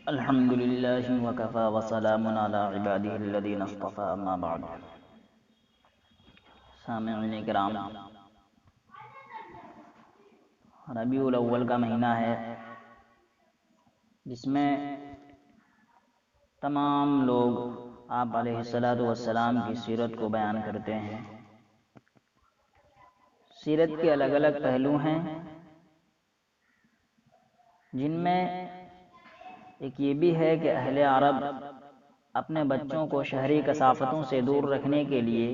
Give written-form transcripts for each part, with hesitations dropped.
الحمد لله وكفى وسلام على عباده الذين اصطفى اما بعد. سامعین کرام، ربیع الاول کا مہینہ ہے جس میں تمام لوگ آپ علیہ الصلوۃ والسلام کی سیرت کو بیان کرتے ہیں۔ سیرت کے الگ الگ پہلو ہیں، جن میں ایک یہ بھی ہے کہ اہل عرب اپنے بچوں کو شہری کثافتوں سے دور رکھنے کے لیے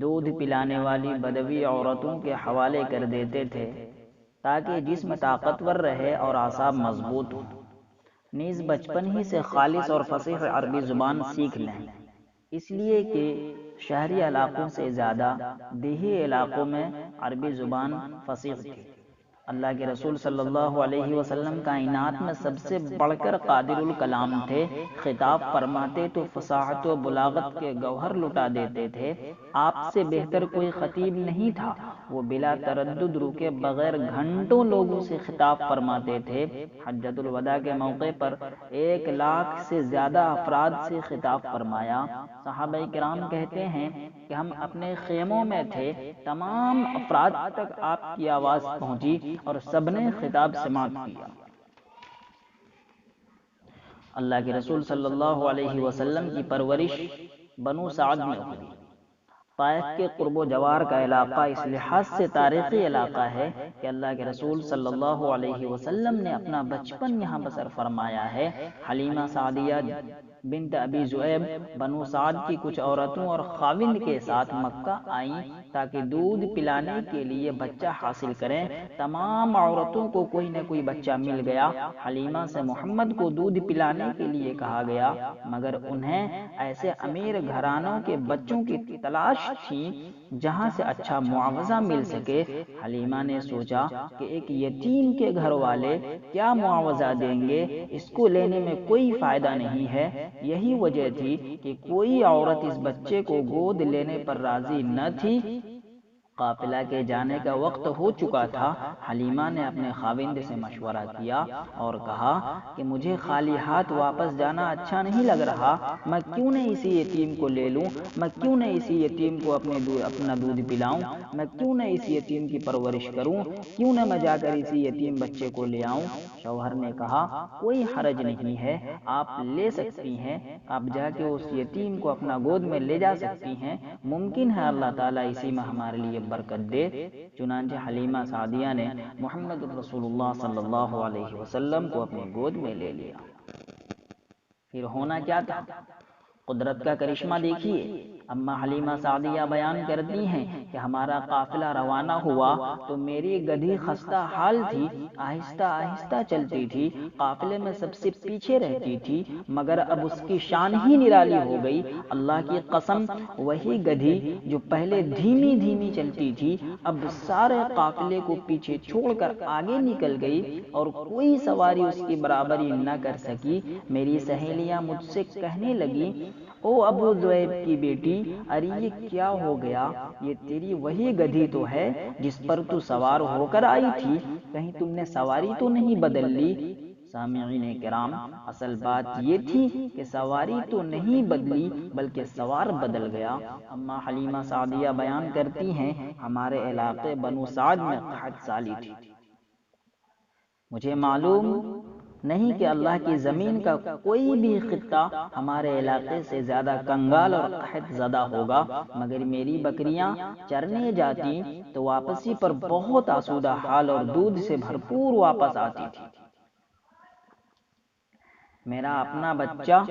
دودھ پلانے والی بدوی عورتوں کے حوالے کر دیتے تھے تاکہ جسم طاقتور رہے اور اعصاب مضبوط ہوں، نیز بچپن ہی سے خالص اور فصیح عربی زبان سیکھ لیں، اس لیے کہ شہری علاقوں سے زیادہ دیہی علاقوں میں عربی زبان فصیح تھی۔ اللہ کے رسول صلی اللہ علیہ وسلم کائنات میں سب سے بڑھ کر قادر الکلام تھے، خطاب فرماتے تو فصاحت و بلاغت کے گوہر لٹا دیتے تھے۔ آپ سے بہتر کوئی خطیب نہیں تھا، وہ بلا تردد رکے بغیر گھنٹوں لوگوں سے خطاب فرماتے تھے۔ حجۃ الوداع کے موقع پر 1,00,000 سے زیادہ افراد سے خطاب فرمایا۔ صحابہ کرام کہتے ہیں کہ ہم اپنے خیموں میں تھے، تمام افراد تک آپ کی آواز پہنچی اور سب نے خطاب سماعت کیا۔ اللہ کے رسول صلی اللہ علیہ وسلم کی پرورش بنو سعد میں ہوئی۔ طائف کے قرب و جوار کا علاقہ اس لحاظ سے تاریخی علاقہ ہے کہ اللہ کے رسول صلی اللہ علیہ وسلم نے اپنا بچپن یہاں بسر فرمایا ہے۔ حلیمہ سعدیہ بنت ابی ذؤیب بنو سعد کی کچھ عورتوں اور خاوند کے ساتھ مکہ آئیں تاکہ دودھ پلانے کے لیے بچہ حاصل کریں۔ تمام عورتوں کو کوئی نہ کوئی بچہ مل گیا۔ حلیمہ سے محمد کو دودھ پلانے کے لیے کہا گیا، مگر انہیں ایسے امیر گھرانوں کے بچوں کی تلاش تھی جہاں سے اچھا معاوضہ مل سکے۔ حلیمہ نے سوچا کہ ایک یتیم کے گھر والے کیا معاوضہ دیں گے، اس کو لینے میں کوئی فائدہ نہیں ہے۔ یہی وجہ تھی کہ کوئی عورت اس بچے کو گود لینے پر راضی نہ تھی۔ قافلہ کے جانے کا وقت ہو چکا تھا۔ حلیمہ نے اپنے خاوند سے مشورہ کیا اور کہا کہ مجھے خالی ہاتھ واپس جانا اچھا نہیں لگ رہا، میں کیوں نہ اسی یتیم کو لے لوں، میں کیوں نہ اسی یتیم کو اپنا دودھ پلاؤں، میں کیوں نہ اس یتیم کی پرورش کروں، کیوں نہ میں جا کر اسی یتیم بچے کو لے آؤں۔ شوہر نے کہا کوئی حرج نہیں ہے، آپ لے سکتی ہیں، آپ جا کے اس یتیم کو اپنا گود میں لے جا سکتی ہیں، ممکن ہے اللہ تعالیٰ اسی میں ہمارے لیے برکت دے۔ چنانچہ حلیمہ سعدیہ نے محمد رسول اللہ صلی اللہ علیہ وسلم کو اپنی گود میں لے لیا۔ پھر ہونا کیا تھا، قدرت کا کرشمہ دیکھیے۔ اما حلیمہ سعدیہ بیان کرتی ہیں کہ ہمارا قافلہ روانہ ہوا تو میری گدھی خستہ حال تھی، آہستہ آہستہ چلتی تھی، قافلے میں سب سے پیچھے رہتی تھی، مگر اب اس کی شان ہی نرالی ہو گئی۔ اللہ کی قسم، وہی گدھی جو پہلے دھیمی دھیمی چلتی تھی اب سارے قافلے کو پیچھے چھوڑ کر آگے نکل گئی اور کوئی سواری اس کی برابری نہ کر سکی۔ میری سہیلیاں مجھ سے کہنے لگی، او ابو ذؤیب کی بیٹی، ارے یہ کیا ہو گیا، یہ تیری وہی گدھی تو ہے جس پر تو سوار ہو کر آئی تھی، کہیں تم نے سواری تو نہیں بدل لی۔ سامعین کرام، اصل بات یہ تھی کہ سواری تو نہیں بدلی بلکہ سوار بدل گیا۔ اما حلیمہ سعدیہ بیان کرتی ہیں ہمارے علاقے بنو سعد میں قحط سالی تھی۔ مجھے معلوم نہیں کہ اللہ کی زمین کا کوئی بھی خطہ ہمارے علاقے سے زیادہ کنگال اور قحط زدہ ہوگا، مگر میری بکریاں چرنے جاتی تو واپسی پر بہت آسودہ حال اور دودھ سے بھرپور واپس آتی تھی۔ میرا اپنا بچہ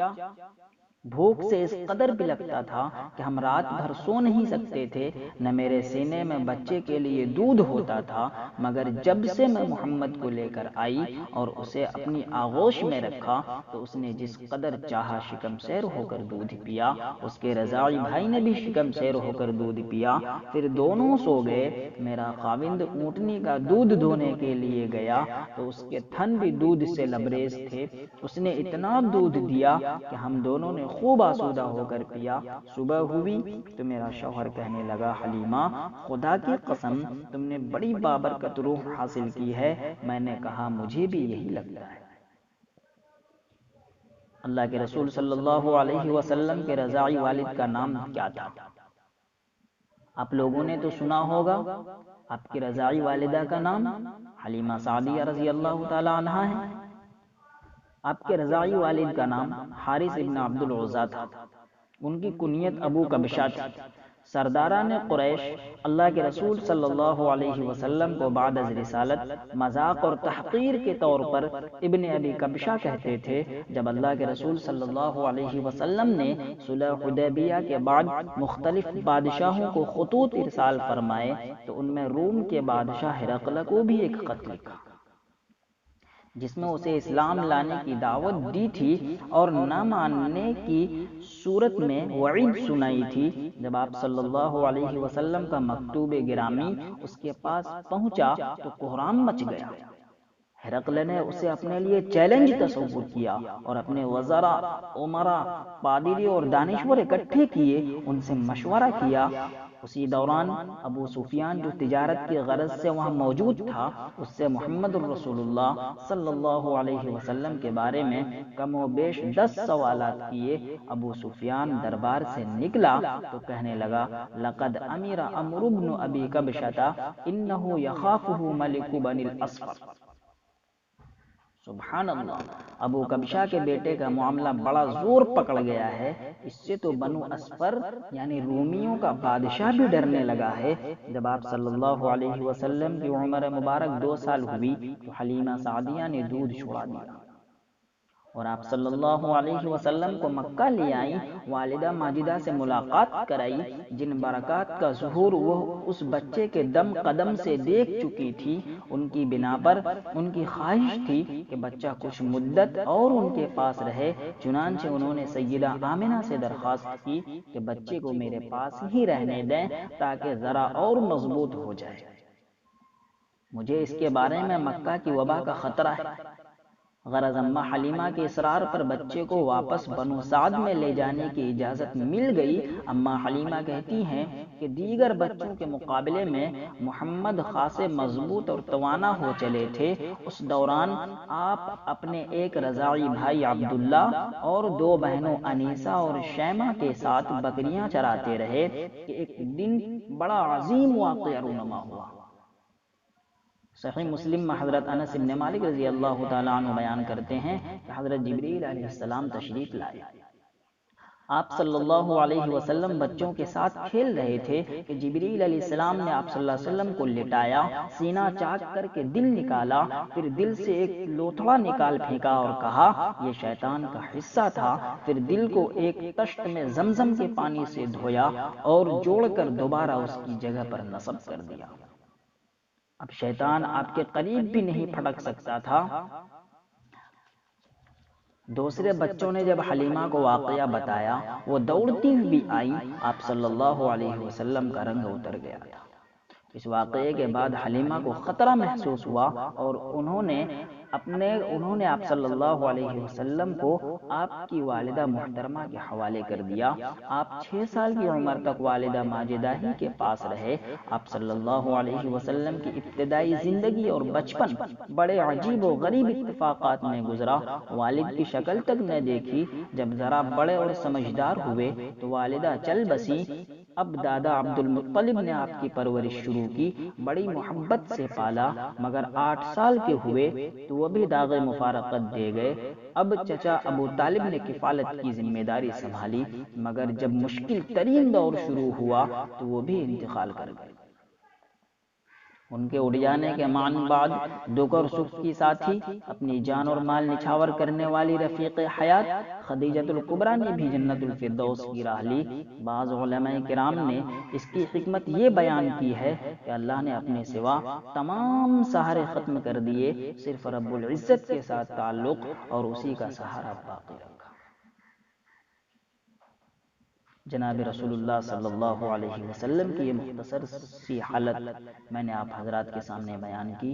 بھوک سے اس قدر بلکتا تھا کہ ہم رات بھر سو نہیں سکتے تھے، نہ میرے سینے میں بچے کے لیے دودھ ہوتا تھا، مگر جب سے میں محمد کو لے کر آئی اور اسے اپنی آغوش میں رکھا تو اس نے جس قدر چاہا شکم سیر ہو کر دودھ پیا، اس کے رضاعی بھائی نے بھی شکم سیر ہو کر دودھ پیا، پھر دونوں سو گئے۔ میرا خاوند اونٹنی کا دودھ دھونے کے لیے گیا تو اس کے تھن بھی دودھ سے لبریز تھے، اس نے اتنا دودھ دیا کہ ہم دونوں نے خوب آسودہ ہو کر پیا۔ صبح ہوئی تو میرا شوہر کہنے لگا، حلیمہ خدا کی قسم تم نے بڑی بابرکت روح حاصل کی ہے۔ میں نے کہا مجھے بھی یہی لگتا ہے۔ اللہ کے رسول صلی اللہ علیہ وسلم کے رضاعی والد کا نام کیا تھا؟ آپ لوگوں نے تو سنا ہوگا، آپ کی رضاعی والدہ کا نام حلیمہ سعدیہ رضی اللہ تعالی عنہا ہے۔ آپ کے رضاعی والد کا نام حارث ابن عبد العزیٰ تھا۔ ان کی کنیت ابو کبشہ تھی۔ سرداران قریش اللہ کے رسول صلی اللہ علیہ وسلم کو بعد از رسالت مذاق اور تحقیر کے طور پر ابن ابی کبشہ کہتے تھے۔ جب اللہ کے رسول صلی اللہ علیہ وسلم نے صلح حدیبیہ کے بعد مختلف بادشاہوں کو خطوط ارسال فرمائے تو ان میں روم کے بادشاہ ہرقل کو بھی ایک خط لکھا جس میں اسے اسلام لانے کی دعوت دی تھی اور نہ ماننے کی صورت میں وعید سنائی تھی۔ جب آپ صلی اللہ علیہ وسلم کا مکتوب گرامی اس کے پاس پہنچا تو کوہرام مچ گیا۔ ہرقل نے اسے اپنے لیے چیلنج تصور کیا اور اپنے وزراء، امراء، پادری اور دانشور اکٹھے کیے، ان سے مشورہ کیا۔ اسی دوران ابو سفیان جو تجارت کی غرض سے وہاں موجود تھا، اس سے محمد الرسول اللہ صلی اللہ علیہ وسلم کے بارے میں کم و بیش 10 سوالات کیے۔ ابو سفیان دربار سے نکلا تو کہنے لگا، لقد امر عمرو بن ابی کبشہ انہ یخافہ ملک بنی الاصفر۔ سبحان اللہ، ابو کبشہ کے بیٹے کا معاملہ بڑا زور پکڑ گیا ہے، اس سے تو بنو اصفر یعنی رومیوں کا بادشاہ بھی ڈرنے لگا ہے۔ جب آپ صلی اللہ علیہ وسلم کی عمر مبارک 2 سال ہوئی تو حلیمہ سعدیہ نے دودھ چھڑا دیا اور آپ صلی اللہ علیہ وسلم کو مکہ لے آئیں، والدہ ماجدہ سے ملاقات کرائی۔ جن برکات کا ظہور وہ اس بچے کے دم قدم سے دیکھ چکی تھی، ان کی بنا پر ان کی خواہش تھی کہ بچہ کچھ مدت اور ان کے پاس رہے۔ چنانچہ انہوں نے سیدہ آمنہ سے درخواست کی کہ بچے کو میرے پاس ہی رہنے دیں تاکہ ذرا اور مضبوط ہو جائے، مجھے اس کے بارے میں مکہ کی وبا کا خطرہ ہے۔ غرض اماں حلیمہ کے اصرار پر بچے کو واپس بنو سعد میں لے جانے کی اجازت مل گئی۔ اماں حلیمہ کہتی ہیں کہ دیگر بچوں کے مقابلے میں محمد خاصے مضبوط اور توانا ہو چلے تھے۔ اس دوران آپ اپنے ایک رضاعی بھائی عبداللہ اور 2 بہنوں انیسہ اور شیمہ کے ساتھ بکریاں چراتے رہے کہ ایک دن بڑا عظیم واقعہ رونما ہوا۔ صحیح مسلم میں حضرت انس بن مالک رضی اللہ تعالیٰ عنہ بیان کرتے ہیں کہ حضرت جبریل علیہ السلام تشریف لائے۔ آپ صلی اللہ علیہ وسلم بچوں کے ساتھ کھیل رہے تھے کہ جبریل علیہ السلام نے آپ صلی اللہ علیہ وسلم کو لٹایا، سینہ چاک کر کے دل نکالا، پھر دل سے ایک لوتھڑا نکال پھینکا اور کہا یہ شیطان کا حصہ تھا۔ پھر دل کو ایک تشت میں زمزم کے پانی سے دھویا اور جوڑ کر دوبارہ اس کی جگہ پر نصب کر دیا۔ اب شیطان آپ کے قریب بھی نہیں پھٹک سکتا تھا۔ دوسرے بچوں نے جب حلیمہ کو واقعہ بتایا، وہ دوڑتی ہوئی آئی، آپ صلی اللہ علیہ وسلم کا رنگ اتر گیا تھا۔ اس واقعے کے بعد حلیمہ کو خطرہ محسوس ہوا اور انہوں نے آپ صلی اللہ علیہ وسلم کو آپ کی والدہ محترمہ کے حوالے کر دیا۔ آپ 6 سال کی عمر تک والدہ ماجدہ ہی کے پاس رہے۔ آپ صلی اللہ علیہ وسلم کی ابتدائی زندگی اور بچپن بڑے عجیب و غریب اتفاقات میں گزرا۔ والد کی شکل تک نہ دیکھی۔ جب ذرا بڑے اور سمجھدار ہوئے تو والدہ چل بسی۔ اب دادا عبد المطلب نے آپ کی پرورش شروع کی، بڑی محبت سے پالا، مگر 8 سال کے ہوئے تو وہ بھی داغ مفارقت دے گئے۔ اب چچا ابو طالب نے کفالت کی ذمہ داری سنبھالی، مگر جب مشکل ترین دور شروع ہوا تو وہ بھی انتقال کر گئے۔ ان کے اڑ جانے کے معاً بعد دکھ اور سکھ کی ساتھی، اپنی جان اور مال نچھاور کرنے والی رفیق حیات خدیجۃ الکبریٰ نے بھی جنت الفردوس کی راہ لی۔ بعض علماء کرام نے اس کی حکمت یہ بیان کی ہے کہ اللہ نے اپنے سوا تمام سہارے ختم کر دیے، صرف رب العزت کے ساتھ تعلق اور اسی کا سہارا باقی رکھا۔ جناب رسول اللہ صلی اللہ علیہ وسلم کی یہ مختصر سی حالت میں نے آپ حضرات کے سامنے بیان کی۔